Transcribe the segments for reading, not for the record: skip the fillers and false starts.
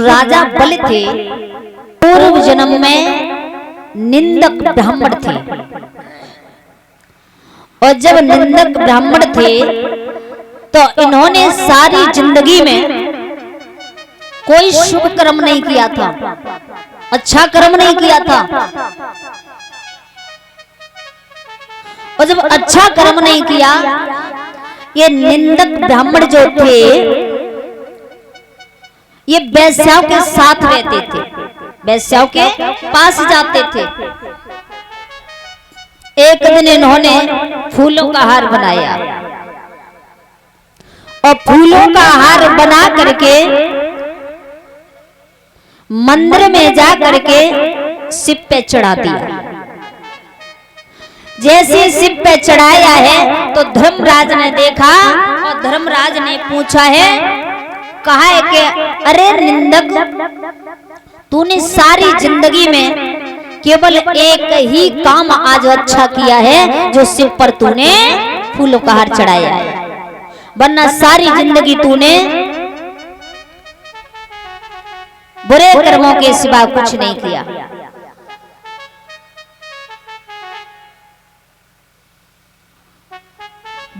राजा बलि थे पूर्व जन्म में निंदक ब्राह्मण थे, और जब निंदक ब्राह्मण थे तो इन्होंने सारी जिंदगी में कोई शुभ कर्म नहीं किया था, अच्छा कर्म नहीं किया था। और जब अच्छा कर्म नहीं किया, ये निंदक ब्राह्मण जो थे ये वैश्याओं के साथ रहते थे, वैश्याओं के पास जाते थे। एक दिन इन्होंने फूलों का हार बनाया और फूलों का हार बना करके मंदिर में जा करके शिव पे चढ़ा दिया। जैसे शिव पे चढ़ाया है तो धर्मराज ने देखा और धर्मराज ने पूछा है, कहा है कि अरे निंदक, तूने सारी जिंदगी में केवल एक ही काम आज अच्छा किया है, जो शिव पर तूने फूलों का हार चढ़ाया है, वरना सारी जिंदगी तूने बुरे कर्मों के सिवा कुछ नहीं किया।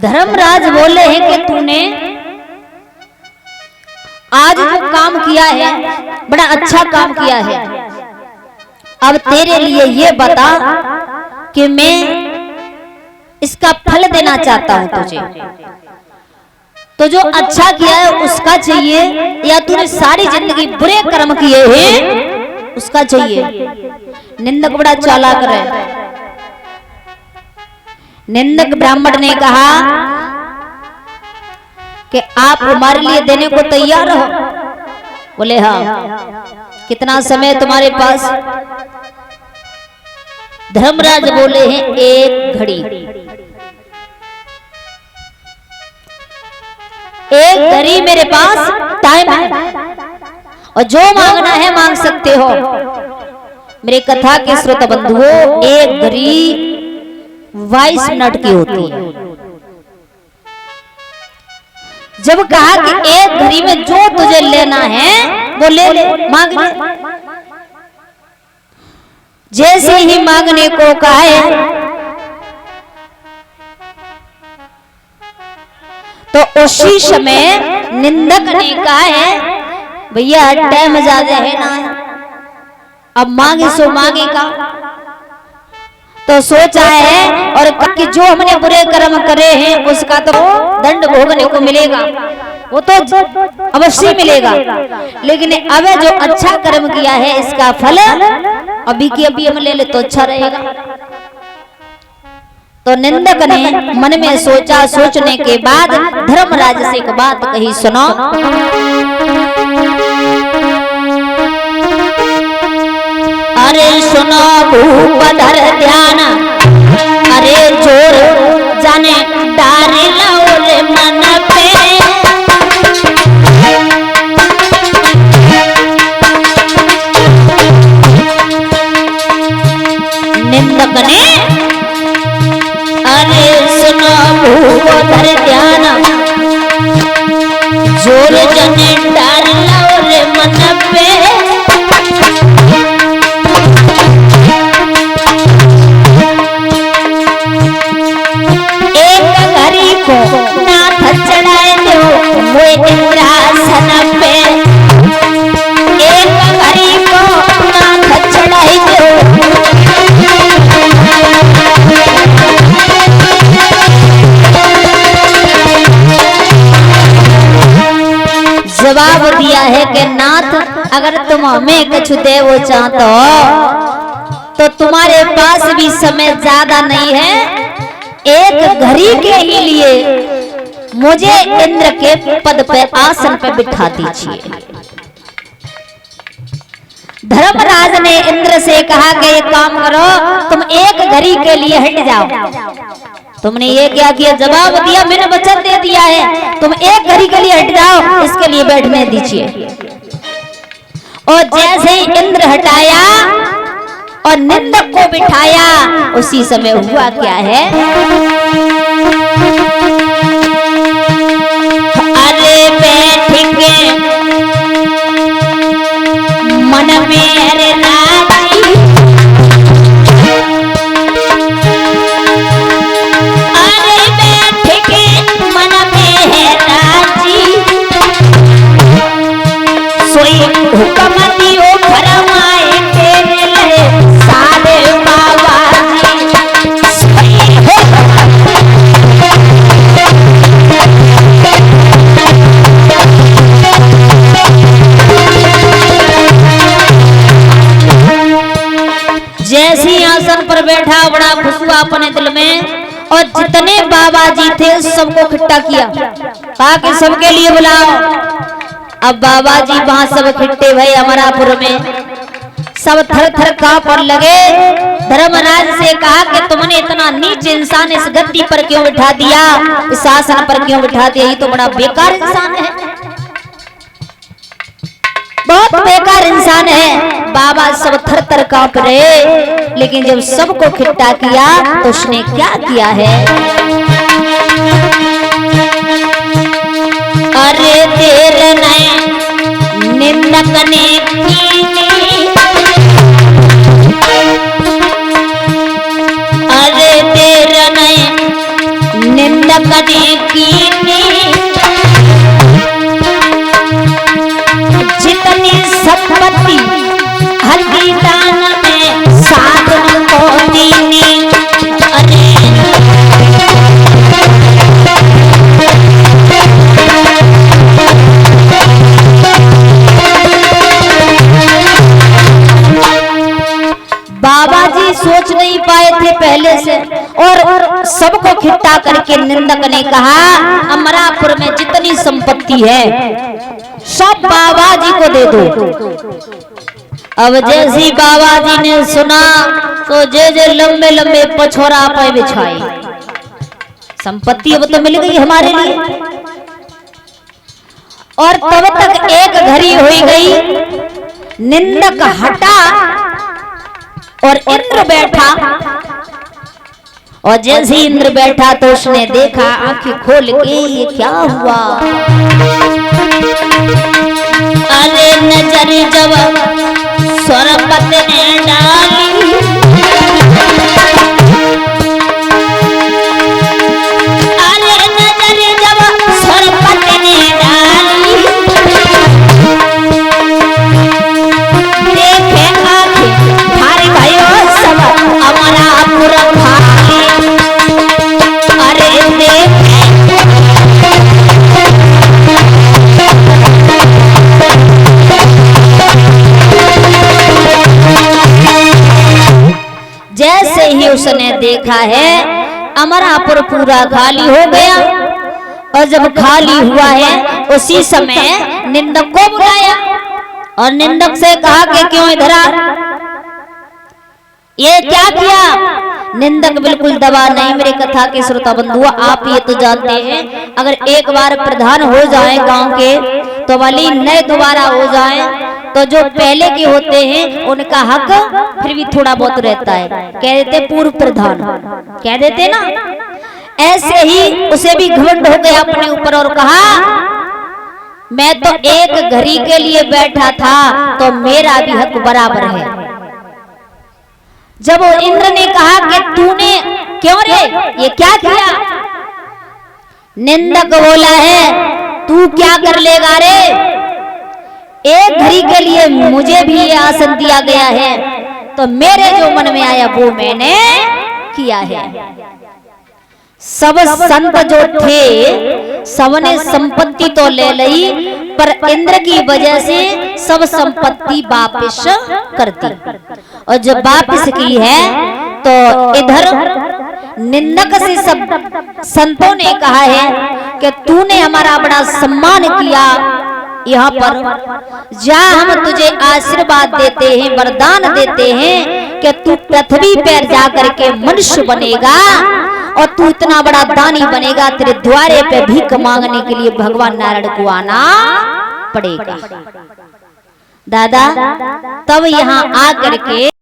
धर्मराज बोले हैं कि तूने आज जो काम किया है बड़ा अच्छा काम किया है, अब तेरे लिए ये बता कि मैं इसका फल देना चाहता हूं तुझे। तो जो अच्छा किया है उसका चाहिए, या तूने सारी जिंदगी बुरे कर्म किए हैं उसका चाहिए। निंदक बड़ा चालाक है। निंदक ब्राह्मण ने कहा कि आप हमारे लिए देने को तैयार हो? बोले हाँ। कितना समय तुम्हारे पास? धर्मराज बोले हैं 1 घड़ी। 1 घड़ी मेरे पास टाइम है, और जो मांगना है मांग सकते हो। मेरे कथा के श्रोता बंधुओं, 1 घड़ी 22 मिनट की होती है। जब कहा कि 1 घड़ी में जो तुझे लेना है वो ले ले, मांग ले। जैसे ही मांगने को कहा है तो उसी समय निंदक ने कहा है, भैया टाइम ज्यादा है ना, अब मांगे सो मांगेगा। तो सोचा है और कि जो हमने बुरे कर्म करे हैं उसका तो दंड भोगने को मिलेगा, वो तो अवश्य मिलेगा, लेकिन अब जो अच्छा कर्म किया है इसका फल अभी की अभी हम ले ले तो अच्छा रहेगा। तो निंदक ने मन में सोचा, सोचने के बाद धर्मराज से एक बात कही, सुनो। अरे सुनो भूपधर ध्यान, अरे जोर जाने डारे लाओले मन पे। निंदक ने अरे सुनो भूपधर ध्यान, जोर जाने डारे लाओले मन पे। नाथ चढ़ाए दो वो इंद्रासन पे, एक घड़ी को नाथ चढ़ाए दो। जवाब दिया है कि नाथ, अगर तुम हमें कुछ देवो चाहते हो तो तुम्हारे पास भी समय ज्यादा नहीं है। 1 घड़ी के ही लिए मुझे इंद्र के पद पे, आसन पे बिठा दीजिए। धर्मराज ने इंद्र से कहा कि एक काम करो, तुम 1 घड़ी के लिए हट जाओ। तुमने ये क्या किया? जवाब दिया, मैंने वचन दे दिया है, तुम 1 घड़ी के लिए हट जाओ, इसके लिए बैठने दीजिए। और जैसे ही इंद्र हटाया और निंदक को बिठाया, उसी समय हुआ क्या है, अरे बैठ के कोई हुक्म दियो फरमाए तेरे लिए सारे बाबा जैसी आसन पर बैठा बड़ा खुश हुआ अपने दिल में और जितने बाबा जी थे सबको इकट्ठा किया, कहा कि सबके लिए बुलाओ। अब बाबा जी वहां सब इकट्ठे भई अमरापुर में, सब थर थर कांपने लगे। धर्मराज से कहा कि तुमने इतना नीच इंसान इस गद्दी पर क्यों बिठा दिया, इस आसन पर क्यों बिठा दिया, ये तो बड़ा बेकार इंसान है, बहुत बेकार इंसान है। बाबा सब थर थर कांप रहे, लेकिन जब सबको इकट्ठा किया तो उसने क्या किया है, अरे तेरे नए निंदक ने अरे तेरे नए निंदक ने कीनी जितनी संपत्ति हल्दी दान में साधन को दीनी, बाबा जी सोच नहीं पाए थे पहले से और सबको इकट्ठा करके निंदक ने कहा अमरापुर में जितनी संपत्ति है सब बाबा जी को दे दो। अब जैसी बाबा जी ने सुना तो जे लंबे लंबे पछोरा पे बिछाए, संपत्ति अब तो मिल गई हमारे लिए। और तब तक एक घड़ी हुई गई, निंदक हटा और इंद्र बैठा, और जैसे इंद्र बैठा तो उसने देखा आंखें खोल के ये क्या हुआ, अरे नजर जब सरपत ने डाली, अरे नजर जब सरपत ने डाली, देखे आंखें भारी भयो सब अमरापुर खाली, अरे देखे जैसे ही उसने देखा है अमरापुर पूरा खाली हो गया, और जब खाली हुआ है उसी समय निंदक को बुलाया और निंदक से कहा कि क्यों इधर आ, ये क्या किया। निंदक बिल्कुल दबा नहीं। मेरे कथा के श्रोता बंधुआ आप ये तो जानते हैं अगर एक बार प्रधान हो जाए गांव के तो वाली नए दोबारा हो जाए तो जो पहले के होते हैं उनका हक फिर भी थोड़ा बहुत रहता है, कह देते पूर्व प्रधान कह देते ना। ऐसे ही उसे भी घमंड हो गया अपने ऊपर और कहा मैं तो एक घड़ी के लिए बैठा था तो मेरा भी हक बराबर है। जब इंद्र ने कहा कि तूने क्यों रे ये क्या किया, निंदक बोला है तू क्या कर लेगा रे, एक घड़ी के लिए मुझे भी ये आसन दिया गया है तो मेरे जो मन में आया वो मैंने किया है। सब संत जो थे सबने संपत्ति तो ले ली पर इंद्र की वजह से सब संपत्ति वापस कर दी, और जब वापस की है तो इधर निंदक से सब संतों ने कहा है कि तूने हमारा बड़ा सम्मान किया, यहाँ पर जा हम तुझे आशीर्वाद देते हैं वरदान देते हैं कि तू पृथ्वी पर जाकर के मनुष्य बनेगा और तू इतना बड़ा दानी बनेगा, तेरे द्वारे पे भीख मांगने के लिए भगवान नारायण को आना पड़ेगा। दादा तब यहाँ आकर के